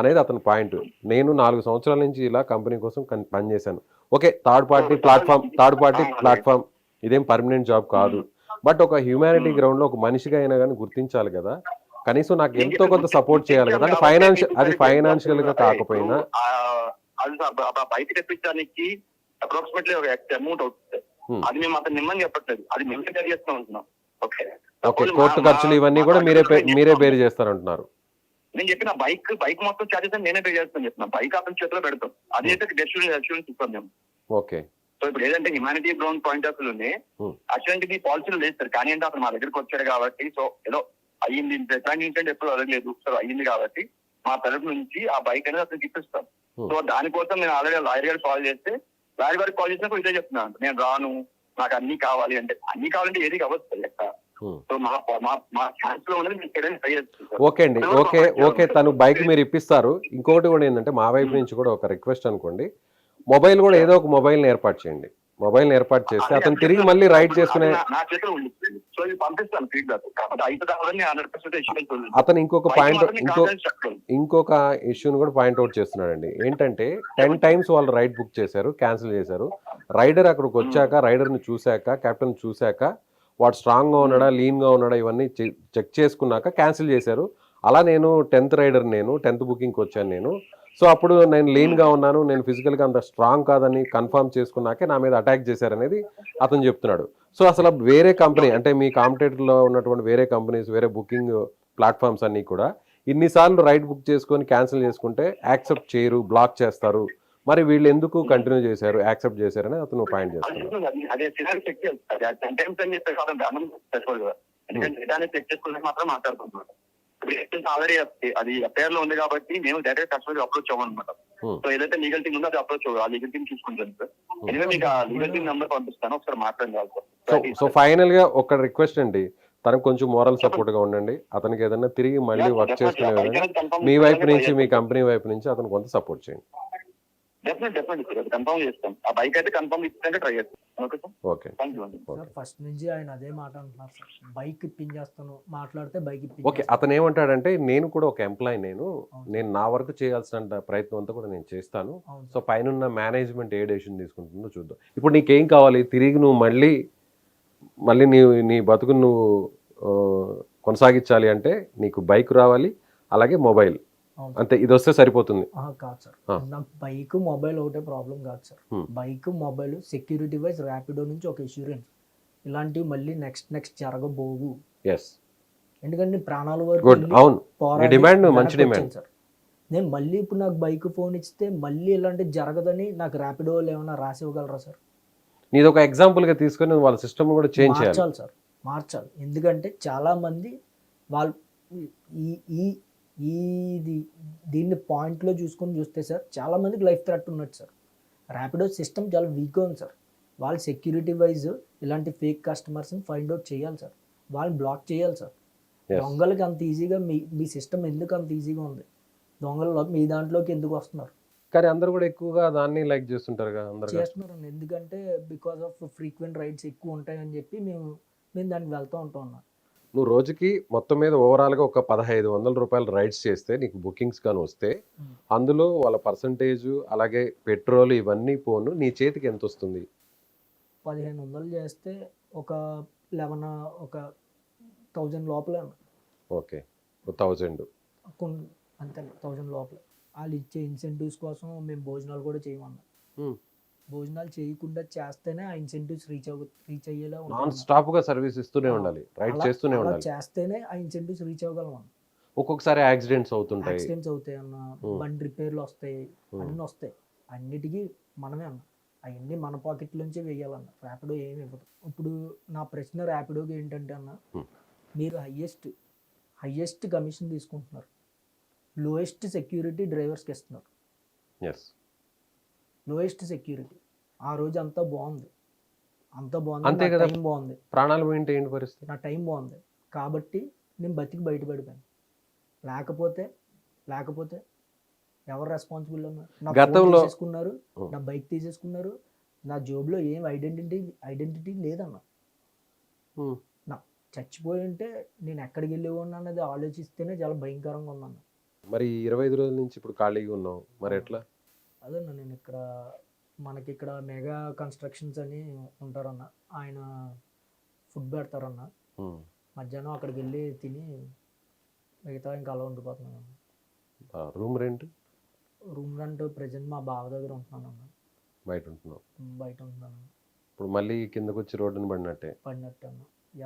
అనేది అతని పాయింట్. నేను 4 సంవత్సరాల నుంచి ఇలా కంపెనీ కోసం పనిచేశాను. ఓకే, థర్డ్ పార్టీ ప్లాట్ఫామ్ ఇదేం పర్మనెంట్ జాబ్ కాదు, బట్ ఒక హ్యూమానిటీ గ్రౌండ్ లో ఒక మనిషిగా అయినా కానీ గుర్తించాలి కదా, కనీసం నాకు ఎంతో కొంత సపోర్ట్ చేయాలి కదా. అంటే ఫైనాన్షియల్ గా కాకపోయినా బయట తెప్పించడానికి అప్రాక్సిమేట్లీ ఒక అమౌంట్ అవుతుంది. అది మేము అతను నిమ్మని చెప్పట్లేదు, అది మేము క్లియర్ చేస్తూ ఉంటున్నాం. ఓకే, కోర్టు ఖర్చులు ఇవన్నీ కూడా మీరే బేర్ చేస్తారంటున్నారు. నేను చెప్పిన బైక్ మొత్తం చార్జెస్ నేనే పే చేస్తాను చెప్పిన, బైక్ అతని చేతిలో పెడతాం, అది అయితే అష్యూరెన్స్ ఇస్తాం మేము. ఓకే, సో ఇప్పుడు ఏదంటే హ్యుమానిటీ గ్రౌండ్ పాయింట్ ఆఫ్ వ్యూనే అటువంటి పాలసీలు లేదు సార్, కానీ అంటే అతను మా దగ్గరికి వచ్చాడు కాబట్టి సో ఏదో అయ్యింది, ఎట్లాంటి ఇన్సిడెంట్ ఎప్పుడు అడగలేదు, సో అయ్యింది కాబట్టి మా తరఫు నుంచి ఆ బైక్ అనేది అతనికి ఇప్పిస్తాం. సో దానికోసం నేను ఆల్రెడీ లాయర్ గారు కాల్ చేస్తే, లాయర్ గారికి కాల్ చేసినప్పుడు ఇదే చెప్తున్నాను, నేను రాను, నాకు అన్ని కావాలి అంటే ఏది కావచ్చు లెక్క. సో మా ఛాన్స్ లో ఉన్నది. ఓకే అండి, ఓకే తను బైక్ మీరు ఇప్పిస్తారు. ఇంకోటి కూడా ఏంటంటే మా వైపు నుంచి కూడా ఒక రిక్వెస్ట్ అనుకోండి, మొబైల్ కూడా ఏదో ఒక మొబైల్ని ఏర్పాటు చేయండి. మొబైల్ ఏర్పాటు చేస్తే అతను తిరిగి మళ్ళీ రైడ్ చేసుకునే అతను ఇంకొక ఇష్యూని కూడా పాయింట్అవుట్ చేస్తున్నాడండి. ఏంటంటే 10 times వాళ్ళు రైడ్ బుక్ చేశారు, క్యాన్సిల్ చేశారు. రైడర్ అక్కడికి వచ్చాక, రైడర్ని చూశాక, కెప్టెన్ చూశాక వాడు స్ట్రాంగ్గా ఉన్నాడా లీన్గా ఉన్నాడా ఇవన్నీ చెక్ చేసుకున్నాక క్యాన్సిల్ చేశారు. అలా నేను 10th రైడర్, నేను 10th బుకింగ్కి వచ్చాను నేను. సో అప్పుడు నేను లీన్గా ఉన్నాను, నేను ఫిజికల్గా అంత స్ట్రాంగ్ కాదని కన్ఫర్మ్ చేసుకున్నాకే నా మీద అటాక్ చేశారనేది అతను చెప్తున్నాడు. సో అసలు వేరే కంపెనీ అంటే మీ కాంపిటేటర్లో ఉన్నటువంటి వేరే కంపెనీస్, వేరే బుకింగ్ ప్లాట్ఫామ్స్ అన్నీ కూడా ఇన్నిసార్లు రైడ్ బుక్ చేసుకొని క్యాన్సిల్ చేసుకుంటే యాక్సెప్ట్ చేయరు, బ్లాక్ చేస్తారు. మరి వీళ్ళు ఎందుకు కంటిన్యూ చేశారు, యాక్సెప్ట్ చేశారని అతను పాయింట్ చేస్తున్నారు. అదే సినారీ చెక్ చేస్తుంది. అది 10 times అని చెప్పేసి అతను అన్నం సరిపోదు కదా. ఎందుకంటే డేటా అనేది చెక్ చేసుకునే మాత్రం మాట్లాడుకుంటున్నాడు. ఆల్రెడీ అది అఫేర్ లో ఉంది కాబట్టి మేము డైరెక్ట్ కస్టమర్ అప్రోచ్ అవ్వనమాట. సో ఏదైతే లీగల్ టీమ్ ఉందో అది అప్రోచ్ ఆ లీగల్ టీమ్ చూసుకుంటాను సార్. ఎనివే మీకు ఆ లీగల్ టీమ్ నెంబర్ పంపిస్తాను, ఒకసారి మాట్లాడండి. సో ఫైనల్ గా ఒక రిక్వెస్ట్ అండి, తనకు కొంచెం మోరల్ సపోర్ట్ గా ఉండండి. అతనికి ఏదైనా తిరిగి మళ్ళీ వర్క్ చేసుకునే విధంగా మీ వైపు నుంచి, మీ కంపెనీ వైపు నుంచి అతను కొంత సపోర్ట్ చేయండి. డెఫినెట్ కన్ఫర్మ్ చేస్తాం. ఆ బైక్ అయితే కన్ఫర్మ్ ఇస్తుంటే ట్రై చేస్తాం. Okay sir, okay thank you అండి. సార్ ఫస్ట్ నుంచి ఆయన అదే మాట అంటున్నారు సార్, బైక్ ఇప్పించేస్తాను, మాట్లాడితే బైక్ ఓకే. ఇప్పించేస్తాను. అతను ఏమంటాడంటే, నేను కూడా ఒక ఎంప్లాయీ, నేను నా వరకు చేయాల్సిన ప్రయత్నం అంతా కూడా నేను చేస్తాను. అవును సో పైన మేనేజ్మెంట్ ఏ డెసిషన్ తీసుకుంటుందో చూద్దాం. ఇప్పుడు నీకేం కావాలి, తిరిగి నువ్వు మళ్ళీ నీ బతుకును నువ్వు కొనసాగించాలి అంటే నీకు బైక్ రావాలి, అలాగే మొబైల్, అవును. అంతే. ఇది వస్తే సరిపోతుంది. కాదు సార్, ఆ. నాకు బైక్ మొబైల్ ఒకటే ప్రాబ్లం కాదు sir. Bike mobile security wise Rapido నుంచి ఒక ఇన్సూరెన్స్, ఇలాంటివి మళ్ళీ నెక్స్ట్ జరగబోవు. ఎస్, ఎందుకంటే ప్రాణాల వరకు గుడ్. వెళ్ళి అవును, పోరాడి ఈ డిమాండ్ మంచి వెనక్కి డిమాండ్. వచ్చాను సార్. నేను మళ్ళీ ఇప్పుడు నాకు బైక్ ఫోన్ ఇస్తే మళ్ళీ ఇలాంటివి జరగదని నాకు ర్యాపిడో ఏమైనా రాసి ఇవ్వగలరా సార్? నీది ఒక ఎగ్జాంపుల్ గా తీసుకొని వాళ్ళ సిస్టమ్ కూడా చేంజ్ చేయాలి. మార్చాలి సార్, మార్చాలి. ఎందుకంటే చాలా మంది వాళ్ళు దీన్ని పాయింట్లో చూస్తే సార్, చాలా మందికి లైఫ్ థ్రెట్ ఉన్నట్టు సార్. ర్యాపిడో సిస్టమ్ చాలా వీక్గా ఉంది సార్. వాళ్ళు సెక్యూరిటీ వైజ్ ఇలాంటి ఫేక్ కస్టమర్స్ని ఫైండ్ అవుట్ చేయాలి సార్, వాళ్ళని బ్లాక్ చేయాలి సార్. Yes. దొంగలకి అంత ఈజీగా మీ సిస్టమ్ ఎందుకు అంత ఈజీగా ఉంది? దొంగలు మీ దాంట్లోకి ఎందుకు వస్తున్నారు? కానీ అందరూ కూడా ఎక్కువగా దాన్ని లైక్ చేస్తుంటారు కదా, అందరు చేస్తున్నారండి. ఎందుకంటే బికాస్ ఆఫ్ ఫ్రీక్వెంట్ రైడ్స్ ఎక్కువ ఉంటాయని చెప్పి మేము దానికి వెళ్తూ ఉంటాం. నువ్వు రోజుకి మొత్తం మీద ఓవరాల్గా ఒక 1,500 రూపాయలు రైడ్స్ చేస్తే నీకు బుకింగ్స్ కానీ వస్తే, అందులో వాళ్ళ పర్సంటేజ్ అలాగే పెట్రోల్ ఇవన్నీ పోను నీ చేతికి ఎంత వస్తుంది? 1500 చేస్తే ఒక 1000 లోపల. ఓకే, 1000. అంతే, 1000 లోపల. వాళ్ళు ఇచ్చే ఇన్సెంటివ్స్ కోసం మేము భోజనాలు కూడా చేయమన్నాం. భోజనాలు చేయకుండా చేస్తేనే ఆ ఇన్సెంటివ్స్ రీచ్ అయ్యేలా నాన్ స్టాప్ గా సర్వీస్ ఇస్తూనే ఉండాలి, రైడ్ చేస్తూనే ఉండాలి. చేస్తేనే ఆ ఇన్సెంటివ్స్ రీచ్ అవ్వగలం. ఒక్కొక్కసారి యాక్సిడెంట్స్ అవుతుంటాయి, యాక్సిడెంట్స్ అవుతాయి అన్న, బండి రిపేర్లు వస్తాయి, అన్నీ వస్తాయి. అన్నిటికీ మనమే అన్న, అవన్నీ మన పాకెట్ నుంచే వేయాలన్న. ర్యాపిడో ఏమి ఇవ్వదు. ఇప్పుడు నా ప్రశ్న ర్యాపిడోకి ఏంటంటే అన్న, మీరు హయ్యెస్ట్ కమిషన్ తీసుకుంటున్నారు, లోయెస్ట్ సెక్యూరిటీ డ్రైవర్స్కి ఇస్తున్నారు. Yes, lowest security. ఆ రోజు అంతా బాగుంది, అంతే కదా. టైం బాగుంది, ప్రాణాలు పోయింటే ఏంటి పరిస్థితి? నా టైం బాగుంది కాబట్టి నేను బతికి బయటపడిపోయాను. లేకపోతే ఎవరు రెస్పాన్సిబుల్ ఉన్నారు? నా గతంలో తీసేసుకున్నారు, నా బైక్ తీసేసుకున్నారు, నా జోబులో ఏం ఐడెంటిటీ లేదన్న. నా చచ్చిపోయి ఉంటే నేను ఎక్కడికి వెళ్ళేవాడిని అన్నది ఆలోచిస్తేనే చాలా భయంకరంగా ఉందన్న. మరి 25 రోజుల నుంచి ఇప్పుడు ఖాళీగా ఉన్నావు, మరి ఎట్లా? అదన్న, నేను మనకి ఇక్కడ మెగా కన్స్ట్రక్షన్స్ అని ఉంటారన్న, ఆయన ఫుడ్ పెడతారన్న. మధ్యాహ్నం అక్కడికి వెళ్ళి తిని మిగతా ఇంకా అలా ఉండిపోతున్నాను. రూమ్ రెంట్ ప్రెజెంట్ మా బావ దగ్గర ఉంటున్నాను అన్న. బయట ఉంటున్నావు? బయట ఉంటున్నాను. ఇప్పుడు మళ్ళీ కిందకు వచ్చి రోడ్డుని పడినట్టే అన్న.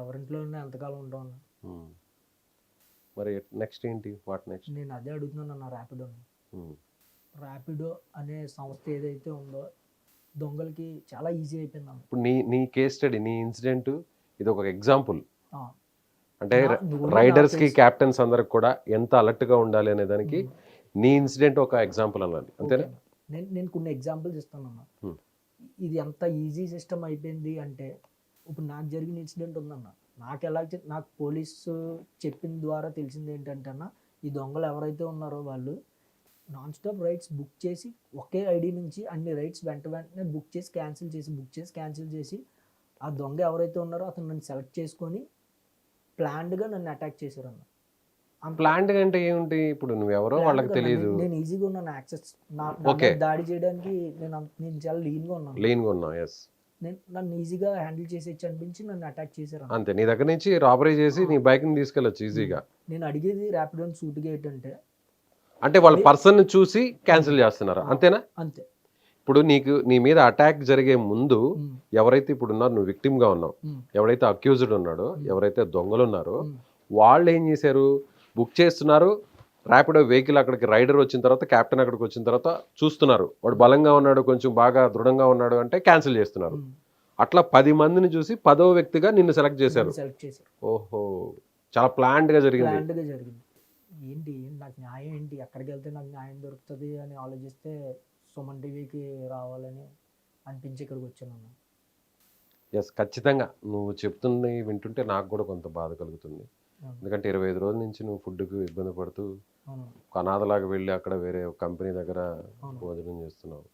ఎవరింట్లో ఉన్నా ఎంతకాలం ఉంటాం అన్న. మరి నెక్స్ట్ ఏంటి? What next? నేను అదే అడుగుతున్నాను అన్న. ర్యాపిడో అనే సంస్థ ఏదైతే ఉందో దొంగలకి చాలా ఈజీ అయిపోయింది అన్న. ఇప్పుడు నీ కేస్ స్టడీ, నీ ఇన్సిడెంట్ ఇది ఒక ఎగ్జాంపుల్. అంటే రైడర్స్ కి, క్యాప్టెన్స్ అందరికి కూడా ఎంత అలర్ట్ గా ఉండాలి అనే దానికి నీ ఇన్సిడెంట్ ఒక ఎగ్జాంపుల్ అన్నది, అంతేనా? నేను కొన్ని ఎగ్జాంపుల్స్ ఇస్తానన్నా. ఇది ఎంత ఈజీ సిస్టమ్ అయిపోయింది అంటే, ఇప్పుడు నాకు జరిగిన ఇన్సిడెంట్ ఉందన్న. నాకు పోలీసు చెప్పిన ద్వారా తెలిసింది ఏంటంటే అన్న, ఈ దొంగలు ఎవరైతే ఉన్నారో వాళ్ళు నాన్ స్టాప్ రైడ్స్ బుక్ చేసి ఒకే ఐడి నుంచి అన్ని రైడ్స్ వెంటనే బుక్ చేసి క్యాన్సిల్ చేసి ఆ దొంగ ఎవరైతే ఉన్నారో అతను నన్ను సెలెక్ట్ చేసుకొని ప్లాన్డ్గా నన్ను అటాక్ చేశారన్న. ప్లాన్డ్ అంటే ఏమిటి? ఇప్పుడు నువ్వెవరో వాళ్ళకి తెలియదు. నేను ఈజీగా ఉన్నాను, యాక్సెస్ దాడి చేయడానికి నేను చాలా లీన్గా ఉన్నాను. ఎస్, నన్ను ఈజీగా హ్యాండిల్ చేసేచ్చు అనిపించి నన్ను అటాక్ చేశారు. అంతే, నీ దగ్గర నుంచి రాబరీ చేసి నీ బైక్ ని తీసుకెళ్ళచ్చు ఈజీగా. నేను అడిగేది ర్యాపిడో సూట్గా ఏంటంటే, అంటే వాళ్ళ పర్సన్ చూసి క్యాన్సిల్ చేస్తున్నారు, అంతేనా? అంతే. ఇప్పుడు నీ మీద అటాక్ జరిగే ముందు ఎవరైతే ఇప్పుడు ఉన్నారు, నువ్వు విక్టిమ్ గా ఉన్నావు, ఎవరైతే అక్యూజ్డ్ ఉన్నాడో, ఎవరైతే దొంగలు ఉన్నారో, వాళ్ళు ఏం చేశారు? బుక్ చేస్తున్నారు, ర్యాపిడో వెహికల్ అక్కడికి రైడర్ వచ్చిన తర్వాత క్యాప్టెన్ అక్కడికి వచ్చిన తర్వాత చూస్తున్నారు, వాడు బలంగా ఉన్నాడు, కొంచెం బాగా దృఢంగా ఉన్నాడు అంటే క్యాన్సిల్ చేస్తున్నారు. అట్లా 10 మందిని చూసి 10వ వ్యక్తిగా నిన్ను సెలెక్ట్ చేశారు. సెలెక్ట్ చేశారు. ఓహో, చాలా ప్లాన్డ్గా జరిగింది. ప్లాన్డ్గా జరిగింది. ఏంటి నాకు న్యాయం ఏంటి, ఎక్కడికి వెళ్తే నాకు న్యాయం దొరుకుతుంది అని ఆలోచిస్తే సుమన్ టీవీకి రావాలని అనిపించి ఇక్కడికి వచ్చాను అన్న. ఎస్, ఖచ్చితంగా నువ్వు చెప్తుంది వింటుంటే నాకు కూడా కొంత బాధ కలుగుతుంది. అవును. ఎందుకంటే 25 రోజుల నుంచి నువ్వు ఫుడ్కి ఇబ్బంది పడుతూ అవును. ఒక అనాథలాగా వెళ్ళి అక్కడ వేరే కంపెనీ దగ్గర అవును. భోజనం చేస్తున్నావు.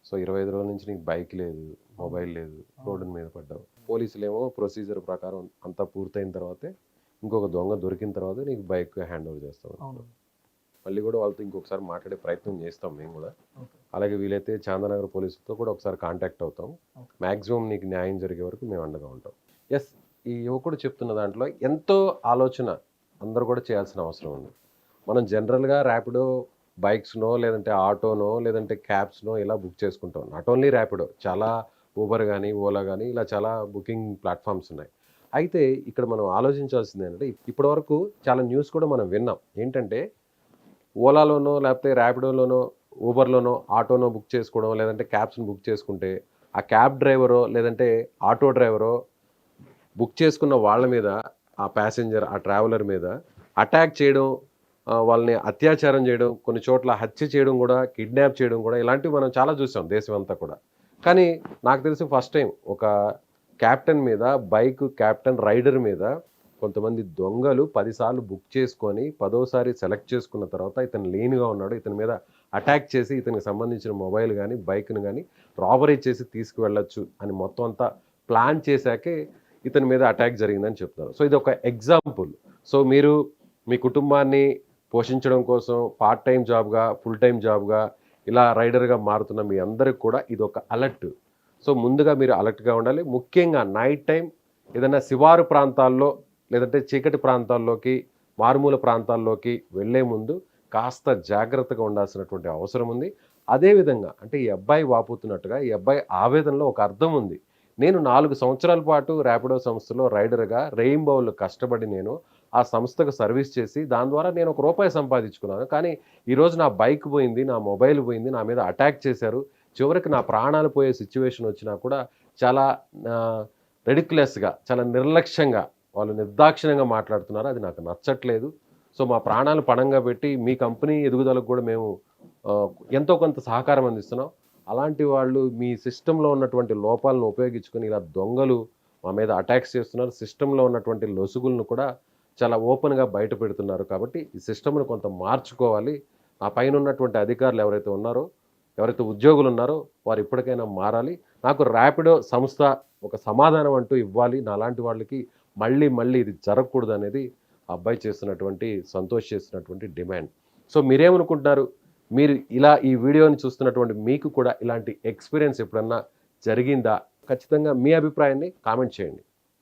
సో 25 రోజుల నుంచి నీకు బైక్ లేదు, మొబైల్ లేదు, రోడ్డు మీద పడ్డావు. పోలీసులేమో ప్రొసీజర్ ప్రకారం అంతా పూర్తయిన తర్వాతే ఇంకొక దొంగ దొరికిన తర్వాత నీకు బైక్ హ్యాండ్ ఓవర్ చేస్తాం. అవును. మళ్ళీ కూడా వాళ్ళతో ఇంకొకసారి మాట్లాడే ప్రయత్నం చేస్తాం మేము కూడా. ఓకే. అలాగే వీలైతే చాందానగర్ పోలీసులతో కూడా ఒకసారి కాంటాక్ట్ అవుతాం. ఓకే. మ్యాక్సిమం నీకు న్యాయం జరిగే వరకు మేము అండగా ఉంటాం. ఎస్, ఈ యువకుడు చెప్తున్న దాంట్లో ఎంతో ఆలోచన అందరూ కూడా చేయాల్సిన అవసరం ఉంది. మనం జనరల్గా ర్యాపిడో బైక్స్నో లేదంటే ఆటోనో లేదంటే క్యాబ్స్నో ఇలా బుక్ చేసుకుంటాం. నాట్ ఓన్లీ ర్యాపిడో, చాలా ఊబర్ కానీ ఓలా కానీ ఇలా చాలా బుకింగ్ ప్లాట్ఫామ్స్ ఉన్నాయి. అయితే ఇక్కడ మనం ఆలోచించాల్సింది ఏంటంటే, ఇప్పటివరకు చాలా న్యూస్ కూడా మనం విన్నాం. ఏంటంటే ఓలాలోనో లేకపోతే ర్యాపిడోలోనో ఊబర్లోనో ఆటోనో బుక్ చేసుకోవడం లేదంటే క్యాబ్స్ని బుక్ చేసుకుంటే ఆ క్యాబ్ డ్రైవరో లేదంటే ఆటో డ్రైవరో బుక్ చేసుకున్న వాళ్ళ మీద, ఆ ప్యాసింజర్ ఆ ట్రావెలర్ మీద అటాక్ చేయడం, వాళ్ళని అత్యాచారం చేయడం, కొన్ని చోట్ల హత్య చేయడం కూడా, కిడ్నాప్ చేయడం కూడా, ఇలాంటివి మనం చాలా చూసాం దేశం అంతా కూడా. కానీ నాకు తెలిసి ఫస్ట్ టైం ఒక క్యాప్టెన్ మీద, బైక్ క్యాప్టెన్ రైడర్ మీద కొంతమంది దొంగలు 10 సార్లు బుక్ చేసుకొని 10వసారి సెలెక్ట్ చేసుకున్న తర్వాత ఇతను లీన్గా ఉన్నాడు, ఇతని మీద అటాక్ చేసి ఇతనికి సంబంధించిన మొబైల్ కానీ బైక్ను కానీ రాబరీ చేసి తీసుకువెళ్ళొచ్చు అని మొత్తం అంతా ప్లాన్ చేశాకే ఇతని మీద అటాక్ జరిగిందని చెప్తున్నారు. సో ఇది ఒక ఎగ్జాంపుల్. సో మీరు మీ కుటుంబాన్ని పోషించడం కోసం పార్ట్ టైం జాబ్గా, ఫుల్ టైం జాబ్గా ఇలా రైడర్గా మారుతున్న మీ అందరికి కూడా ఇది ఒక అలర్ట్. సో ముందుగా మీరు అలర్ట్గా ఉండాలి. ముఖ్యంగా నైట్ టైం ఏదైనా శివారు ప్రాంతాల్లో లేదంటే చీకటి ప్రాంతాల్లోకి, మారుమూల ప్రాంతాల్లోకి వెళ్ళే ముందు కాస్త జాగ్రత్తగా ఉండాల్సినటువంటి అవసరం ఉంది. అదేవిధంగా అంటే ఈ అబ్బాయి వాపోతున్నట్టుగా ఈ అబ్బాయి ఆవేదనలో ఒక అర్థం ఉంది. నేను 4 సంవత్సరాల పాటు ర్యాపిడో సంస్థలో రైడర్గా రెయిన్బోలో కష్టపడి నేను ఆ సంస్థకు సర్వీస్ చేసి దాని ద్వారా నేను ₹1 సంపాదించుకున్నాను. కానీ ఈరోజు నా బైక్ పోయింది, నా మొబైల్ పోయింది, నా మీద అటాక్ చేశారు, చివరికి నా ప్రాణాలు పోయే సిచ్యువేషన్ వచ్చినా కూడా చాలా రెడిక్యులస్గా, చాలా నిర్లక్ష్యంగా వాళ్ళు నిర్దాక్షిణ్యంగా మాట్లాడుతున్నారు. అది నాకు నచ్చట్లేదు. సో మా ప్రాణాలు పణంగా పెట్టి మీ కంపెనీ ఎదుగుదలకు కూడా మేము ఎంతో కొంత సహకారం అందిస్తున్నాం. అలాంటి వాళ్ళు మీ సిస్టంలో ఉన్నటువంటి లోపాలను ఉపయోగించుకొని ఇలా దొంగలు మా మీద అటాక్స్ చేస్తున్నారు. సిస్టంలో ఉన్నటువంటి లొసుగులను కూడా చాలా ఓపెన్గా బయట పెడుతున్నారు. కాబట్టి ఈ సిస్టమ్ను కొంత మార్చుకోవాలి. నా పైన ఉన్నటువంటి అధికారులు ఎవరైతే ఉన్నారో, ఎవరైతే ఉద్యోగులు ఉన్నారో వారు ఇప్పటికైనా మారాలి. నాకు ర్యాపిడో సంస్థ ఒక సమాధానం అంటూ ఇవ్వాలి. నాలాంటి వాళ్ళకి మళ్ళీ ఇది జరగకూడదు అనేది అబ్బాయి చేస్తున్నటువంటి, సంతోష్ చేస్తున్నటువంటి డిమాండ్. సో మీరేమనుకుంటున్నారు? మీరు ఇలా ఈ వీడియోని చూస్తున్నటువంటి మీకు కూడా ఇలాంటి ఎక్స్పీరియన్స్ ఎప్పుడన్నా జరిగిందా? ఖచ్చితంగా మీ అభిప్రాయాన్ని కామెంట్ చేయండి.